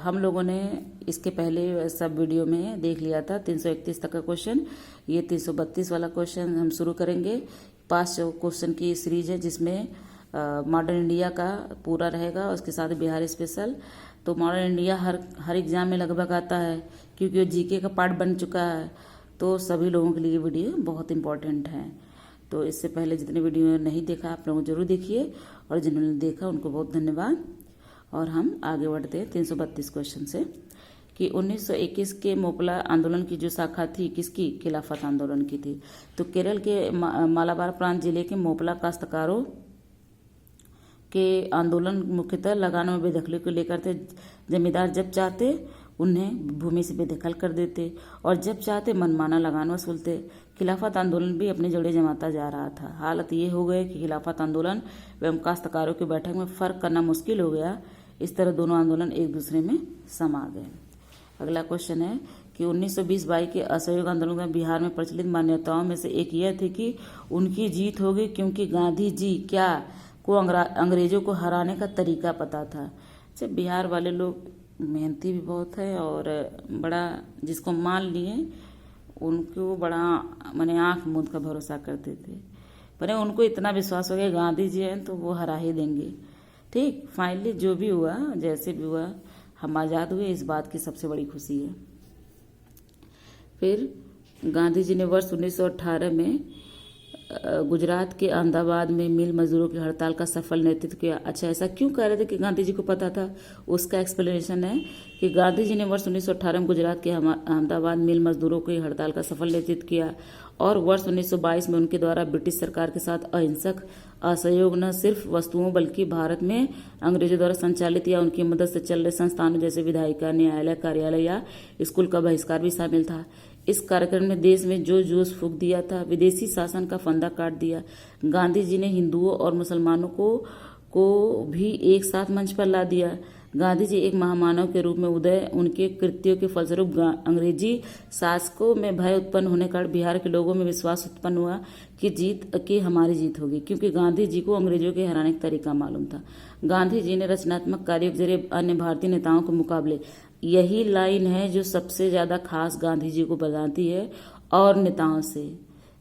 हम लोगों ने इसके पहले सब वीडियो में देख लिया था 331 तक का क्वेश्चन। ये 332 वाला क्वेश्चन हम शुरू करेंगे। 5 क्वेश्चन की सीरीज है जिसमें मॉडर्न इंडिया का पूरा रहेगा, उसके साथ बिहार स्पेशल। तो मॉडर्न इंडिया हर एग्जाम में लगभग आता है क्योंकि वो जीके का पार्ट बन चुका है, तो सभी लोगों के लिए वीडियो बहुत इंपॉर्टेंट है। तो इससे पहले जितने वीडियो नहीं देखा आप लोग जरूर देखिए, और जिन्होंने देखा उनको बहुत धन्यवाद। और हम आगे बढ़ते हैं 332 क्वेश्चन से कि 1921 के मोपला आंदोलन की जो शाखा थी किसकी, खिलाफत आंदोलन की थी। तो केरल के मालाबार प्रांत जिले के मोपला काश्तकारों के आंदोलन मुख्यतः लगानों में बेदखली को लेकर थे। जमींदार जब चाहते उन्हें भूमि से बेदखल कर देते और जब चाहते मनमाना लगान वसूलते। खिलाफत आंदोलन भी अपनी जड़ें जमाता जा रहा था। हालत ये हो गई कि खिलाफत आंदोलन एवं काश्तकारों की बैठक में फर्क करना मुश्किल हो गया। इस तरह दोनों आंदोलन एक दूसरे में समा गए। अगला क्वेश्चन है कि 1920-22 के असहयोग आंदोलन में बिहार में प्रचलित मान्यताओं में से एक यह थी कि उनकी जीत होगी क्योंकि गांधी जी को अंग्रेजों को हराने का तरीका पता था। जब बिहार वाले लोग मेहनती भी बहुत है और बड़ा जिसको मान लिए उनको बड़ा माने आंख मूंद का भरोसा करते थे, पर उनको इतना विश्वास हो गया गांधी जी हैं तो वो हरा ही देंगे। ठीक, फाइनली जो भी हुआ जैसे भी हुआ हम आज़ाद हुए, इस बात की सबसे बड़ी खुशी है। फिर गांधी जी ने वर्ष 1918 में गुजरात के अहमदाबाद में मिल मजदूरों की हड़ताल का सफल नेतृत्व किया। अच्छा, ऐसा क्यों कह रहे थे कि गांधी जी को पता था? उसका एक्सप्लेनेशन है कि गांधी जी ने वर्ष 1918 में गुजरात के अहमदाबाद मिल मजदूरों की हड़ताल का सफल नेतृत्व किया और वर्ष 1922 में उनके द्वारा ब्रिटिश सरकार के साथ अहिंसक असहयोग न सिर्फ वस्तुओं बल्कि भारत में अंग्रेजों द्वारा संचालित या उनकी मदद से चल रहे संस्थानों जैसे विधायिका, न्यायालय, कार्यालय या स्कूल का बहिष्कार भी शामिल था। इस कार्यक्रम ने देश में जो जोश फूंक दिया था, विदेशी शासन का फंदा काट दिया। गांधी जी ने हिंदुओं और मुसलमानों को भी एक साथ मंच पर ला दिया। गांधी जी एक महामानव के रूप में उदय उनके कृत्यों के फलस्वरूप अंग्रेजी शासकों में भय उत्पन्न होने के कारण बिहार के लोगों में विश्वास उत्पन्न हुआ कि हमारी जीत होगी, क्योंकि गांधी जी को अंग्रेजों के हराने का तरीका मालूम था। गांधी जी ने रचनात्मक कार्यों के जरिए अन्य भारतीय नेताओं के मुकाबले, यही लाइन है जो सबसे ज्यादा खास गांधी जी को बताती है और नेताओं से।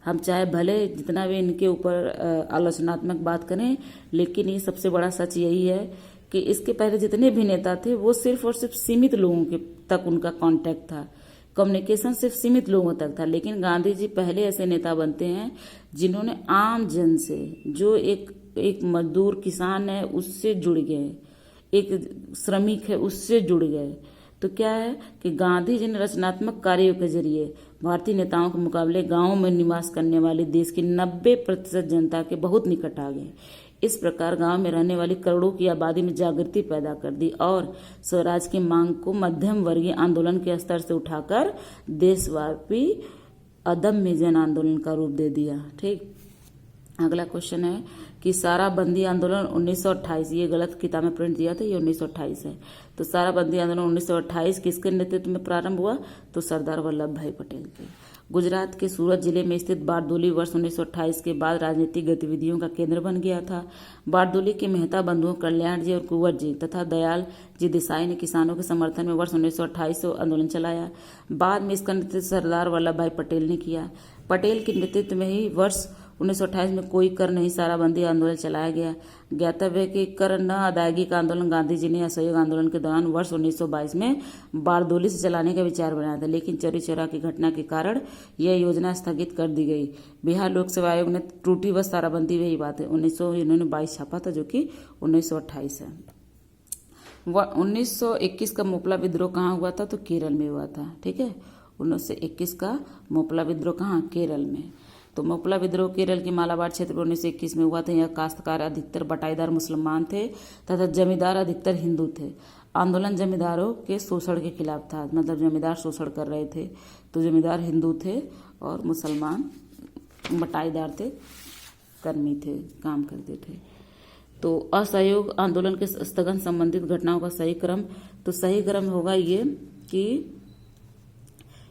हम चाहे भले जितना भी इनके ऊपर आलोचनात्मक बात करें, लेकिन ये सबसे बड़ा सच यही है कि इसके पहले जितने भी नेता थे वो सिर्फ और सिर्फ सीमित लोगों के तक उनका कांटेक्ट था, कम्युनिकेशन सिर्फ सीमित लोगों तक था। लेकिन गांधी जी पहले ऐसे नेता बनते हैं जिन्होंने आम जन से, जो एक मजदूर किसान है उससे जुड़ गए, एक श्रमिक है उससे जुड़ गए। तो क्या है कि गांधी जी ने रचनात्मक कार्यों के जरिए भारतीय नेताओं के मुकाबले गांवों में निवास करने वाले देश की 90% जनता के बहुत निकट आ गए। इस प्रकार गांव में रहने वाली करोड़ों की आबादी में जागृति पैदा कर दी और स्वराज की मांग को मध्यम वर्गीय आंदोलन के स्तर से उठाकर देशव्यापी अदम्य जन आंदोलन का रूप दे दिया। ठीक, अगला क्वेश्चन है कि सारा बंदी आंदोलन 1928, ये गलत किताब में प्रिंट दिया था, ये 1928 है। तो सारा बंदी आंदोलन 1928 किसके नेतृत्व में प्रारंभ हुआ? तो सरदार वल्लभ भाई पटेल के। गुजरात के सूरत जिले में स्थित बारदोली वर्ष 1928 के बाद राजनीतिक गतिविधियों का केंद्र बन गया था। बारदोली के मेहता बंधुओं कल्याण जी और कुंवर जी तथा दयाल जी देसाई ने किसानों के समर्थन में वर्ष 1928 से आंदोलन चलाया। बाद में इसका नेतृत्व सरदार वल्लभ भाई पटेल ने किया। पटेल के नेतृत्व में ही वर्ष 1928 में कोई कर नहीं साराबंदी आंदोलन चलाया गया। ज्ञातव्य कि कर न अदायगी का आंदोलन गांधी जी ने असहयोग आंदोलन के दौरान वर्ष 1922 में बारदोली से चलाने का विचार बनाया था, लेकिन चौरी चौरा की घटना के कारण यह योजना स्थगित कर दी गई। बिहार लोक सेवा आयोग ने त्रुटिवश ताराबंदी, वही बात है, 1922 छापा था जो कि 1928 है। 1921 का मोपला विद्रोह कहाँ हुआ था? तो केरल में हुआ था। ठीक है, 1921 का मोपला विद्रोह कहाँ? केरल में। तो मोपला विद्रोह केरल के मालाबार क्षेत्र में 1921 में हुआ था। यह काश्तकार अधिकतर बटाईदार मुसलमान थे तथा जमींदार अधिकतर हिंदू थे। आंदोलन जमींदारों के शोषण के खिलाफ था, मतलब जमींदार शोषण कर रहे थे। तो जमींदार हिंदू थे और मुसलमान बटाईदार थे, कर्मी थे, काम करते थे। तो असहयोग आंदोलन के स्थगन संबंधित घटनाओं का सही क्रम, तो सही क्रम होगा ये कि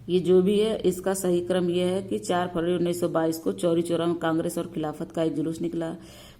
ये जो भी है इसका सही क्रम ये है कि 4 फरवरी 1922 को चौरी चौरा में कांग्रेस और खिलाफत का एक जुलूस निकला।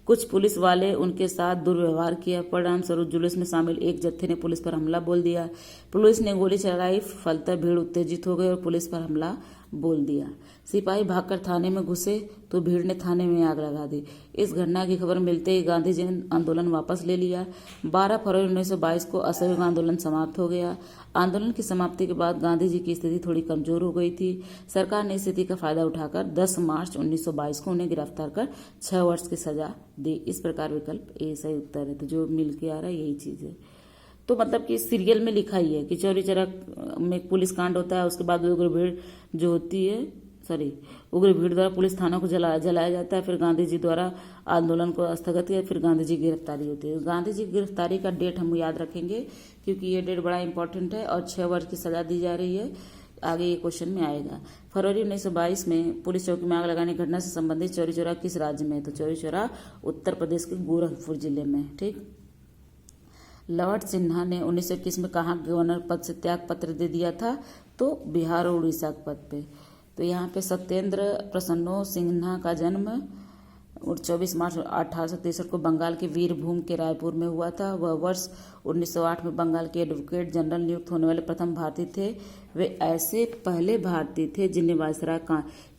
कुछ पुलिस वाले उनके साथ दुर्व्यवहार किया। परिणाम स्वरूप जुलूस में शामिल एक जत्थे ने पुलिस पर हमला बोल दिया। पुलिस ने गोली चलाई, फलतः भीड़ उत्तेजित हो गई और पुलिस पर हमला बोल दिया। सिपाही भागकर थाने में घुसे तो भीड़ ने थाने में आग लगा दी। इस घटना की खबर मिलते ही गांधी जी ने आंदोलन वापस ले लिया। 12 फरवरी 1922 को असहयोग आंदोलन समाप्त हो गया। आंदोलन की समाप्ति के बाद गांधी जी की स्थिति थोड़ी कमजोर हो गई थी। सरकार ने स्थिति का फायदा उठाकर 10 मार्च 1922 को उन्हें गिरफ्तार कर 6 वर्ष की सजा दी। इस प्रकार विकल्प ए सही उत्तर है। तो जो मिल के आ रहा है यही चीज है। तो मतलब कि सीरियल में लिखा ही है कि चौरी चौरा में पुलिस कांड होता है, उसके बाद उग्र भीड़ जो होती है, उग्र भीड़ द्वारा पुलिस थानों को जलाया जाता है, फिर गांधी जी द्वारा आंदोलन को स्थगित किया, फिर गांधी जी की गिरफ्तारी होती है। गांधी जी की गिरफ्तारी का डेट हम याद रखेंगे क्योंकि ये डेट बड़ा इंपॉर्टेंट है और 6 वर्ष की सजा दी जा रही है। आगे ये क्वेश्चन में आएगा। फरवरी 1922 में पुलिस चौकी में आग लगाने की घटना से संबंधित चौरी चौरा किस राज्य में है? तो चौरी चौरा उत्तर प्रदेश के गोरखपुर जिले में। ठीक। लॉर्ड सिन्हा ने 1921 में कहाँ गवर्नर पद से त्याग पत्र दे दिया था? तो बिहार और उड़ीसा के पद पे। तो यहाँ पे सत्येंद्र प्रसन्नो सिन्हा का जन्म 24 मार्च 1863 को बंगाल के वीरभूम के रायपुर में हुआ था। वह वर्ष 1908 में बंगाल के एडवोकेट जनरल नियुक्त होने वाले प्रथम भारतीय थे। वे ऐसे पहले भारतीय थे जिन्हें वायसराय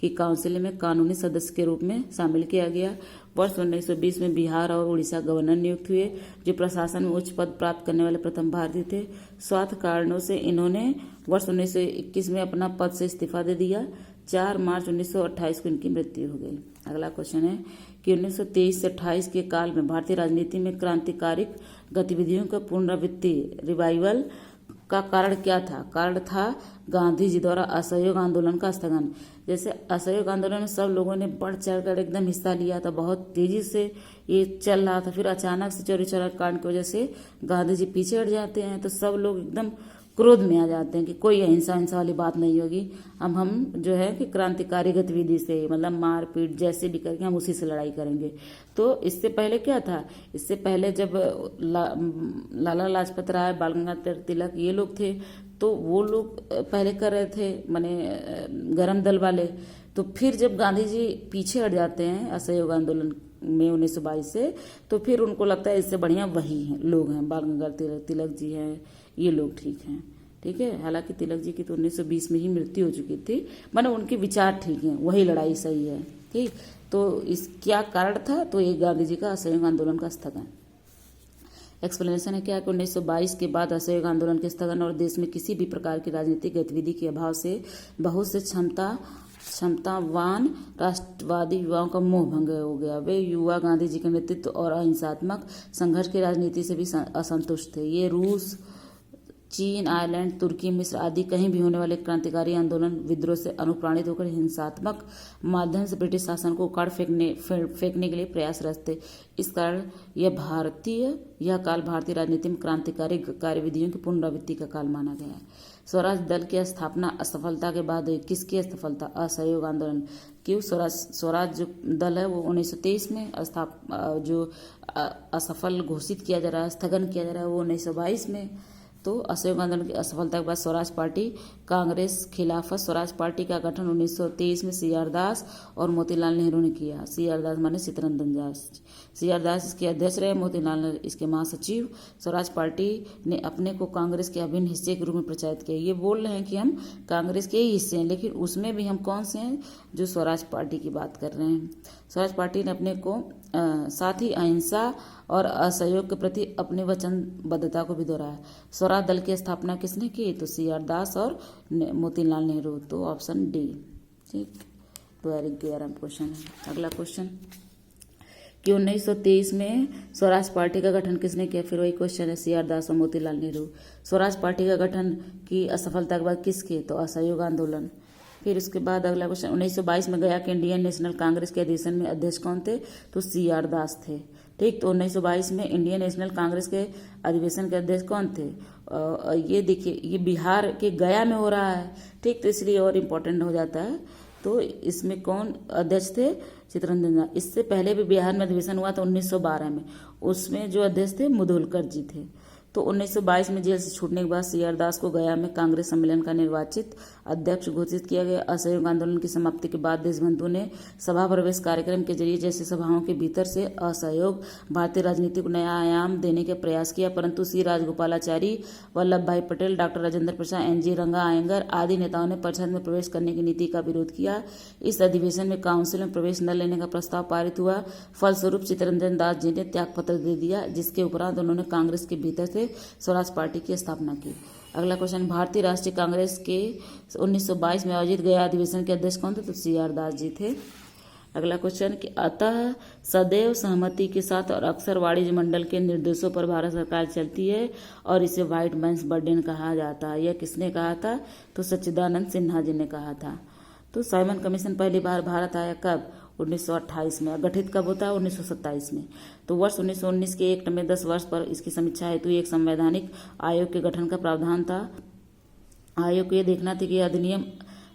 की काउंसिल में कानूनी सदस्य के रूप में शामिल किया गया। वर्ष 1920 में बिहार और उड़ीसा गवर्नर नियुक्त हुए, जो प्रशासन में उच्च पद प्राप्त करने वाले प्रथम भारतीय थे। स्वार्थ कारणों से इन्होंने वर्ष 1921 में अपना पद से इस्तीफा दे दिया। 4 मार्च 1928 को इनकी मृत्यु हो गई। अगला क्वेश्चन है कि 1923 से 28 के काल में भारतीय राजनीति में क्रांतिकारिक गतिविधियों का पुनरावृत्ति रिवाइवल का कारण क्या था? कारण था गांधी जी द्वारा असहयोग आंदोलन का स्थगन। जैसे असहयोग आंदोलन में सब लोगों ने बढ़ चढ़कर एकदम हिस्सा लिया था, बहुत तेजी से ये चल रहा था। फिर अचानक से चौरी चौरा कांड की वजह से गांधी जी पीछे हट जाते हैं, तो सब लोग एकदम क्रोध में आ जाते हैं कि कोई अहिंसा हिंसा वाली बात नहीं होगी। अब हम जो है कि क्रांतिकारी गतिविधि से, मतलब मारपीट जैसे भी करके हम उसी से लड़ाई करेंगे। तो इससे पहले क्या था? इससे पहले जब लाला लाजपत राय, बाल गंगाधर तिलक ये लोग थे, तो वो लोग पहले कर रहे थे, माने गरम दल वाले। तो फिर जब गांधी जी पीछे हट जाते हैं असहयोग आंदोलन में 1922 से, तो फिर उनको लगता है इससे बढ़िया वही हैं लोग हैं, बाल गंगाधर तिलक जी हैं, ये लोग ठीक हैं। ठीक है। हालांकि तिलक जी की तो 1920 में ही मृत्यु हो चुकी थी, माने उनके विचार ठीक हैं, वही लड़ाई सही है। ठीक। तो इस क्या कारण था? तो ये गांधी जी का असहयोग आंदोलन का स्थगन। एक्सप्लेनेशन है क्या कि 1922 के बाद असहयोग आंदोलन के स्थगन और देश में किसी भी प्रकार की राजनीतिक गतिविधि के अभाव से बहुत से क्षमतावान राष्ट्रवादी युवाओं का मोह भंग हो गया। वे युवा गांधी जी के नेतृत्व और अहिंसात्मक संघर्ष की राजनीति से भी असंतुष्ट थे। ये रूस, चीन, आयरलैंड, तुर्की, मिस्र आदि कहीं भी होने वाले क्रांतिकारी आंदोलन विद्रोह से अनुप्राणित होकर हिंसात्मक माध्यम से ब्रिटिश शासन को उखाड़ फेंकने के लिए प्रयासरत थे। इस कारण यह काल भारतीय राजनीति में क्रांतिकारी कार्यविधियों की पुनरावृत्ति का काल माना गया है। स्वराज दल की स्थापना असफलता के बाद हुई। किसकी असफलता? असहयोग आंदोलन। क्यों? स्वराज जो दल है वो 1923 में जो असफल घोषित किया जा रहा है, स्थगन किया जा रहा है, वो 1922 में। तो असहयोग आंदोलन की असफलता के बाद स्वराज पार्टी कांग्रेस खिलाफत स्वराज पार्टी का गठन 1923 में सी.आर. दास और मोतीलाल नेहरू ने किया। सी.आर. दास माने चित्तरंजन दास। सी.आर. दास इसके अध्यक्ष रहे, मोतीलाल नेहरू इसके महासचिव। स्वराज पार्टी ने अपने को कांग्रेस के अभिन्न हिस्से के रूप में प्रचारित किया। ये बोल रहे हैं कि हम कांग्रेस के ही हिस्से हैं, लेकिन उसमें भी हम कौन से हैं? जो स्वराज पार्टी की बात कर रहे हैं। स्वराज पार्टी ने अपने को साथ ही अहिंसा और असहयोग के प्रति अपनी वचनबद्धता को भी दोहराया। स्वराज दल की स्थापना किसने की? तो सी.आर. दास और मोतीलाल नेहरू। तो ऑप्शन डी। ठीक। तो 11 क्वेश्चन है। अगला क्वेश्चन कि 1923 में स्वराज पार्टी का गठन किसने किया? फिर वही क्वेश्चन है, सी.आर. दास और मोतीलाल नेहरू। स्वराज पार्टी का गठन की असफलता के बाद किसके? तो असहयोग आंदोलन। फिर उसके बाद अगला क्वेश्चन 1922 में गया कि इंडियन नेशनल कांग्रेस के अधिवेशन में अध्यक्ष कौन थे? तो सी.आर. दास थे। ठीक। तो 1922 में इंडियन नेशनल कांग्रेस के अधिवेशन के अध्यक्ष कौन थे? ये देखिए, ये बिहार के गया में हो रहा है। ठीक। तो इसलिए और इम्पोर्टेंट हो जाता है। तो इसमें कौन अध्यक्ष थे? चित्तरंजन दास। इससे पहले भी बिहार में अधिवेशन हुआ था 1912 में, उसमें जो अध्यक्ष थे मुधोलकर जी थे। तो 1922 में जेल से छूटने के बाद सी.आर. दास को गया में कांग्रेस सम्मेलन का निर्वाचित अध्यक्ष घोषित किया गया। असहयोग आंदोलन की समाप्ति के बाद देशबंधु ने सभा प्रवेश कार्यक्रम के जरिए जैसे सभाओं के भीतर से असहयोग भारतीय राजनीति को नया आयाम देने का प्रयास किया, परंतु सी राजगोपालाचारी, वल्लभ भाई पटेल, डॉक्टर राजेंद्र प्रसाद, एन.जी. रंगा अयंगर आदि नेताओं ने परिषद में प्रवेश करने की नीति का विरोध किया। इस अधिवेशन में काउंसिल में प्रवेश न लेने का प्रस्ताव पारित हुआ। फलस्वरूप चित्तरंजन दास जी ने त्यागपत्र दे दिया, जिसके उपरांत उन्होंने कांग्रेस के भीतर से स्वराज पार्टी की स्थापना की। अगला क्वेश्चन, भारतीय राष्ट्रीय कांग्रेस के 1922 में आयोजित गया अधिवेशन के अध्यक्ष कौन थे? तो सी.आर. दास जी थे। अगला क्वेश्चन कि अतः सदैव सहमति के साथ और अक्सर वाणिज्य मंडल के निर्देशों पर भारत सरकार चलती है और इसे व्हाइट मैन्स बर्डन कहा जाता है। यह किसने कहा था? तो सच्चिदानंद सिन्हा जी ने कहा था। तो साइमन कमीशन पहली बार भारत आया कब? 1928 में। गठित कब होता है? 1927 में। तो वर्ष 1919 के एक्ट में 10 वर्ष पर इसकी समीक्षा हेतु एक संवैधानिक आयोग के गठन का प्रावधान था। आयोग को यह देखना था कि यह अधिनियम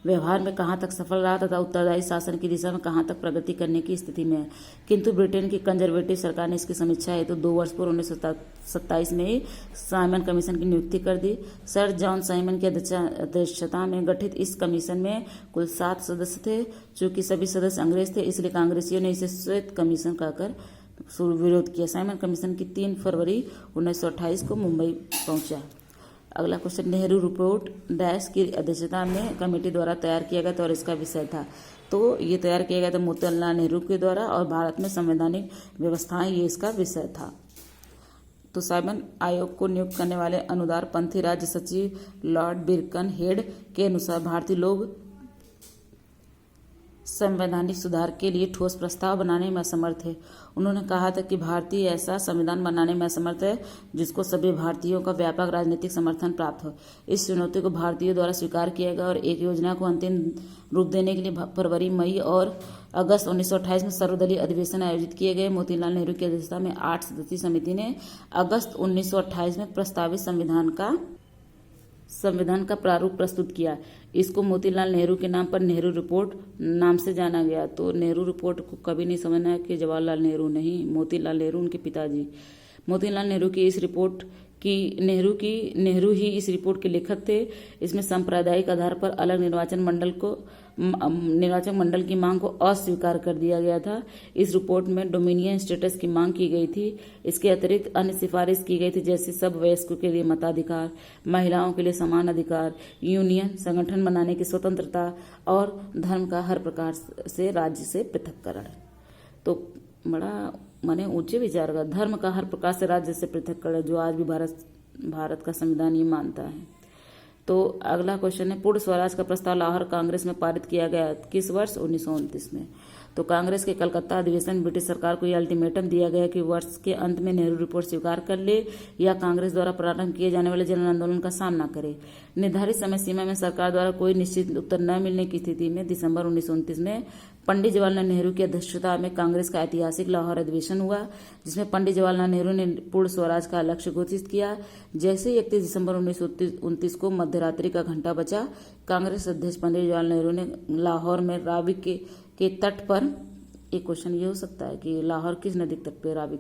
व्यवहार में कहाँ तक सफल रहा तथा उत्तरदायी शासन की दिशा में कहाँ तक प्रगति करने की स्थिति में है। किंतु ब्रिटेन की कंजर्वेटिव सरकार ने इसकी समीक्षा हेतु 2 वर्ष पूर्व 1927 में ही साइमन कमीशन की नियुक्ति कर दी। सर जॉन साइमन की अध्यक्षता में गठित इस कमीशन में कुल 7 सदस्य थे। चूंकि सभी सदस्य अंग्रेज थे, इसलिए कांग्रेसियों ने इसे श्वेत कमीशन कहकर विरोध किया। साइमन कमीशन की 3 फरवरी 1928 को मुंबई पहुंचा। अगला क्वेश्चन, नेहरू रिपोर्ट डैश की अध्यक्षता में कमेटी द्वारा तैयार किया गया था और इसका विषय था। तो ये तैयार किया गया था मोतीलाल नेहरू के द्वारा और भारत में संवैधानिक व्यवस्थाएं, ये इसका विषय था। तो साइमन आयोग को नियुक्त करने वाले अनुदारपंथी राज्य सचिव लॉर्ड बिरकनहेड के अनुसार भारतीय लोग संवैधानिक सुधार के लिए ठोस प्रस्ताव बनाने में असमर्थ है। उन्होंने कहा था कि भारतीय ऐसा संविधान बनाने में असमर्थ है जिसको सभी भारतीयों का व्यापक राजनीतिक समर्थन प्राप्त हो। इस चुनौती को भारतीयों द्वारा स्वीकार किया गया और एक योजना को अंतिम रूप देने के लिए फरवरी, मई और अगस्त 1928 में सर्वदलीय अधिवेशन आयोजित किए गए। मोतीलाल नेहरू की अध्यक्षता में 8 सदस्यीय समिति ने अगस्त 1928 में प्रस्तावित संविधान का प्रारूप प्रस्तुत किया। इसको मोतीलाल नेहरू के नाम पर नेहरू रिपोर्ट नाम से जाना गया। तो नेहरू रिपोर्ट को कभी नहीं समझना है कि जवाहरलाल नेहरू नहीं, मोतीलाल नेहरू उनके पिताजी। मोतीलाल नेहरू की इस रिपोर्ट की नेहरू ही इस रिपोर्ट के लेखक थे। इसमें सांप्रदायिक आधार पर अलग निर्वाचन मंडल की मांग को अस्वीकार कर दिया गया था। इस रिपोर्ट में डोमिनियन स्टेटस की मांग की गई थी। इसके अतिरिक्त अन्य सिफारिश की गई थी, जैसे सब वयस्कों के लिए मताधिकार, महिलाओं के लिए समान अधिकार, यूनियन संगठन बनाने की स्वतंत्रता और धर्म का हर प्रकार से राज्य से पृथक्करण। तो बड़ा माने ऊंचे विचार का, धर्म का हर प्रकार से राज्य से पृथक्करण, जो आज भी भारत का संविधान ये मानता है। तो अगला क्वेश्चन है, पूर्ण स्वराज का प्रस्ताव लाहौर कांग्रेस में पारित किया गया किस वर्ष? 1929 में। तो कांग्रेस के कलकत्ता अधिवेशन में ब्रिटिश सरकार को यह अल्टीमेटम दिया गया कि वर्ष के अंत में नेहरू रिपोर्ट स्वीकार कर ले या कांग्रेस द्वारा प्रारंभ किए जाने वाले जन आंदोलन का सामना करे। निर्धारित समय सीमा में सरकार द्वारा कोई निश्चित उत्तर न मिलने की स्थिति में दिसंबर 1929 में पंडित जवाहरलाल नेहरू की अध्यक्षता में कांग्रेस का ऐतिहासिक लाहौर अधिवेशन हुआ, जिसमें पंडित जवाहरलाल नेहरू ने पूर्ण स्वराज का लक्ष्य घोषित किया। जैसे ही 31 दिसंबर 1929 को मध्यरात्रि का घंटा बजा, कांग्रेस अध्यक्ष पंडित जवाहरलाल नेहरू ने लाहौर में रावी के तट पर, एक क्वेश्चन ये हो सकता है कि लाहौर किस नदी के तट पे? रावी।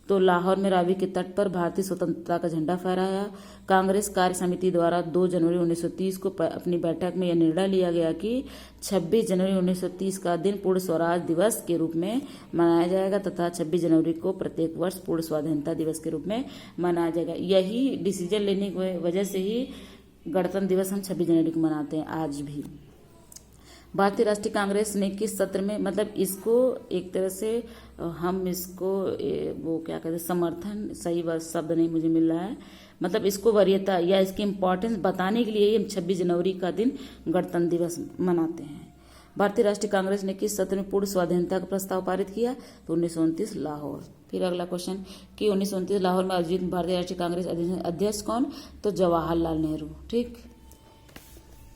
तो लाहौर में रावी के तट पर भारतीय स्वतंत्रता का झंडा फहराया। कांग्रेस कार्य समिति द्वारा 2 जनवरी 1930 को अपनी बैठक में यह निर्णय लिया गया कि 26 जनवरी 1930 का दिन पूर्ण स्वराज दिवस के रूप में मनाया जाएगा तथा 26 जनवरी को प्रत्येक वर्ष पूर्ण स्वाधीनता दिवस के रूप में मनाया जाएगा। यही डिसीजन लेने की वजह से ही गणतंत्र दिवस हम 26 जनवरी को मनाते हैं आज भी। भारतीय राष्ट्रीय कांग्रेस ने किस सत्र में, मतलब इसको एक तरह से हम इसको वो क्या कहते हैं, समर्थन, सही शब्द नहीं मुझे मिल रहा है, मतलब इसको वरीयता या इसकी इम्पोर्टेंस बताने के लिए हम 26 जनवरी का दिन गणतंत्र दिवस मनाते हैं। भारतीय राष्ट्रीय कांग्रेस ने किस सत्र में पूर्ण स्वाधीनता का प्रस्ताव पारित किया? तो 1929 लाहौर। फिर अगला क्वेश्चन कि 1929 लाहौर में आयोजित भारतीय राष्ट्रीय कांग्रेस अध्यक्ष कौन? तो जवाहरलाल नेहरू। ठीक।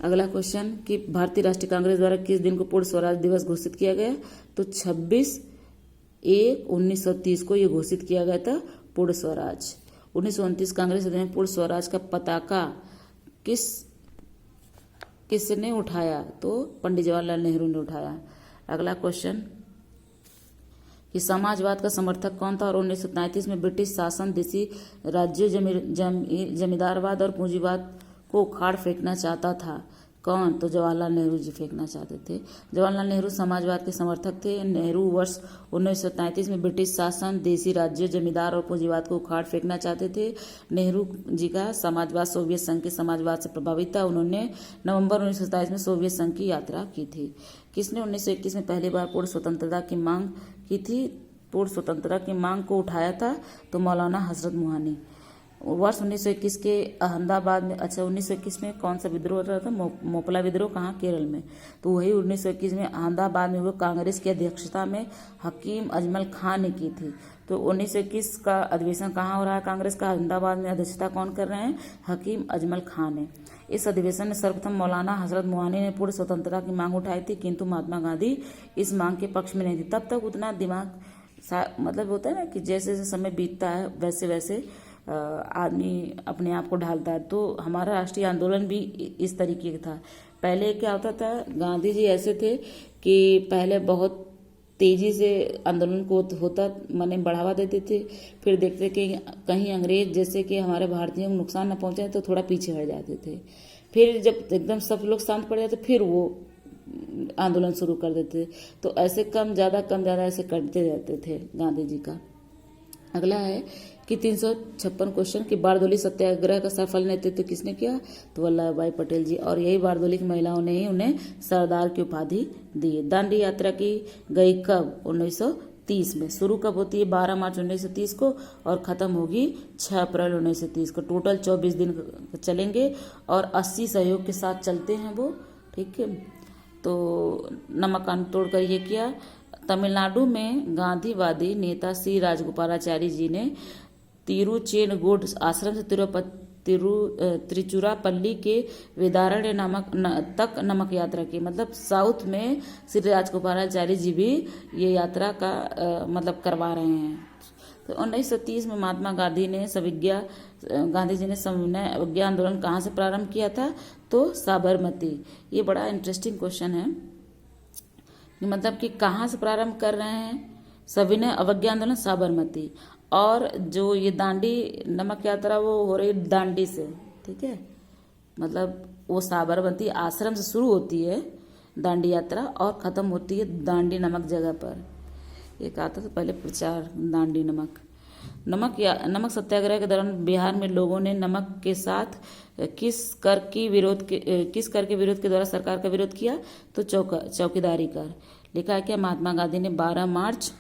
अगला क्वेश्चन कि भारतीय राष्ट्रीय कांग्रेस द्वारा किस दिन को पूर्ण स्वराज दिवस घोषित किया गया? तो 26/1/1930 को यह घोषित किया गया था पूर्ण स्वराज। 1929 कांग्रेस अधिनियम पूर्ण स्वराज का पताका किसने उठाया? तो पंडित जवाहरलाल नेहरू ने उठाया। अगला क्वेश्चन कि समाजवाद का समर्थक कौन था और 1933 में ब्रिटिश शासन देसी राज्यों जमींदारवाद और पूंजीवाद को उखाड़ फेंकना चाहता था। कौन? तो जवाहरलाल नेहरू जी फेंकना चाहते थे। जवाहरलाल नेहरू समाजवाद के समर्थक थे। नेहरू वर्ष 1933 में ब्रिटिश शासन देसी राज्यों जमींदार और पूंजीवाद को उखाड़ फेंकना चाहते थे। नेहरू जी का समाजवाद सोवियत संघ के समाजवाद से प्रभावित था। उन्होंने नवंबर 1927 में सोवियत संघ की यात्रा की थी। किसने 1921 में पहली बार पूर्ण स्वतंत्रता की मांग की थी? पूर्ण स्वतंत्रता की मांग को उठाया था तो मौलाना हजरत मोहानी। वर्ष 1921 के अहमदाबाद में, अच्छा 1921 में कौन सा विद्रोह रहा था? मोपला विद्रोह। कहाँ? केरल में। तो वही 1921 में अहमदाबाद में हुए कांग्रेस की अध्यक्षता में हकीम अजमल खां ने की थी। तो 1921 का अधिवेशन कहाँ हो रहा है कांग्रेस का? अहमदाबाद में। अध्यक्षता कौन कर रहे हैं? हकीम अजमल खां ने। इस अधिवेशन में सर्वप्रथम मौलाना हजरत मोहानी ने पूर्ण स्वतंत्रता की मांग उठाई थी, किंतु महात्मा गांधी इस मांग के पक्ष में नहीं थी। तब तक उतना दिमाग मतलब होता है ना कि जैसे जैसे समय बीतता है वैसे वैसे आदमी अपने आप को ढालता है। तो हमारा राष्ट्रीय आंदोलन भी इस तरीके का था। पहले क्या होता था, गांधी जी ऐसे थे कि पहले बहुत तेजी से आंदोलन को होता माने बढ़ावा देते थे, फिर देखते कि कहीं अंग्रेज जैसे कि हमारे भारतीयों को नुकसान न पहुंचाए तो थोड़ा पीछे हट जाते थे। फिर जब एकदम सब लोग शांत पड़ जाते फिर वो आंदोलन शुरू कर देते। तो ऐसे कम ज़्यादा ऐसे करते रहते थे गांधी जी का। अगला है कि 356 क्वेश्चन कि बारदोली सत्याग्रह का सफल नेतृत्व किसने किया? तो वल्लभ भाई पटेल जी। और यही बारदोली की महिलाओं ने ही उन्हें सरदार की उपाधि दी। दांडी यात्रा की गई कब? 1930 में। शुरू कब होती है? 12 मार्च 1930 को और खत्म होगी 6 अप्रैल 1930 को। टोटल 24 दिन चलेंगे और 80 सहयोग के साथ चलते हैं वो। ठीक है। तो नमक कानून तोड़कर ये किया। तमिलनाडु में गांधीवादी नेता सी राजगोपालाचारी जी ने तिरुचेनगोड आश्रम से तिरुचिरापल्ली के वेदारण्य तक नमक यात्रा की। मतलब साउथ में श्री राजगोपालाचारी जी भी ये यात्रा का मतलब करवा रहे हैं। तो 1930 में महात्मा गांधी जी ने सविनय अवज्ञा आंदोलन कहाँ से प्रारंभ किया था? तो साबरमती। ये बड़ा इंटरेस्टिंग क्वेश्चन है, मतलब कि कहाँ से प्रारंभ कर रहे हैं? सविनय अवज्ञा आंदोलन साबरमती। और जो ये दांडी नमक यात्रा वो हो रही दांडी से। ठीक है। मतलब वो साबरमती आश्रम से शुरू होती है दांडी यात्रा और खत्म होती है दांडी नमक जगह पर। एक आता था पहले प्रचार दांडी नमक सत्याग्रह के दौरान बिहार में लोगों ने नमक के साथ किस कर के विरोध के द्वारा सरकार का विरोध किया? तो चौकीदारी कर। लिखा है क्या? महात्मा गांधी ने 12 मार्च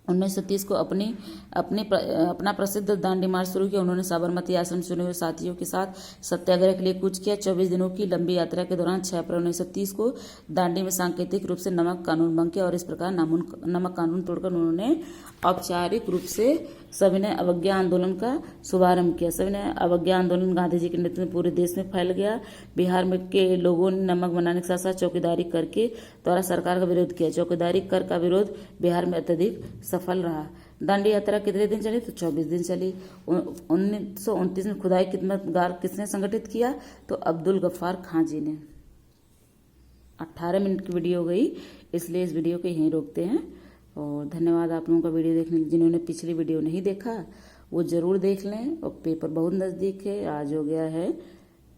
1930 को अपना प्रसिद्ध दांडी मार्च शुरू किया। उन्होंने साबरमती आश्रम से चुने हुए साथियों के साथ सत्याग्रह के लिए कूच किया। 24 दिनों की लंबी यात्रा के दौरान 6 अप्रैल 1930 को दांडी में सांकेतिक रूप से नमक कानून भंग किया और इस प्रकार नमक कानून तोड़कर उन्होंने औपचारिक रूप से सविनय अवज्ञा आंदोलन का शुभारंभ किया। सविनय अवज्ञा आंदोलन गांधी जी के नेतृत्व में पूरे देश में फैल गया। बिहार में के लोगों ने नमक बनाने के साथ साथ चौकीदारी कर के द्वारा सरकार का विरोध किया। चौकीदारी कर का विरोध बिहार में अत्यधिक सफल रहा। दांडी यात्रा कितने दिन चली? तो 24 दिन चली। 1929 में खुदाई खिदमतगार किसने संगठित किया? तो अब्दुल गफ्फार खां जी ने। 18 मिनट की वीडियो हो गई, इसलिए इस वीडियो को यहीं रोकते हैं। और धन्यवाद आप लोगों का वीडियो देखने। जिन्होंने पिछली वीडियो नहीं देखा वो जरूर देख लें। और पेपर बहुत नज़दीक है। आज हो गया है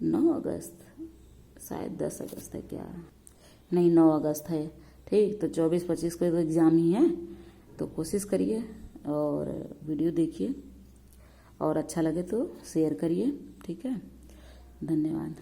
9 अगस्त, शायद 10 अगस्त है क्या? नहीं, 9 अगस्त है। ठीक। तो 24-25 को तो एग्ज़ाम ही है। तो कोशिश करिए और वीडियो देखिए और अच्छा लगे तो शेयर करिए। ठीक है। धन्यवाद।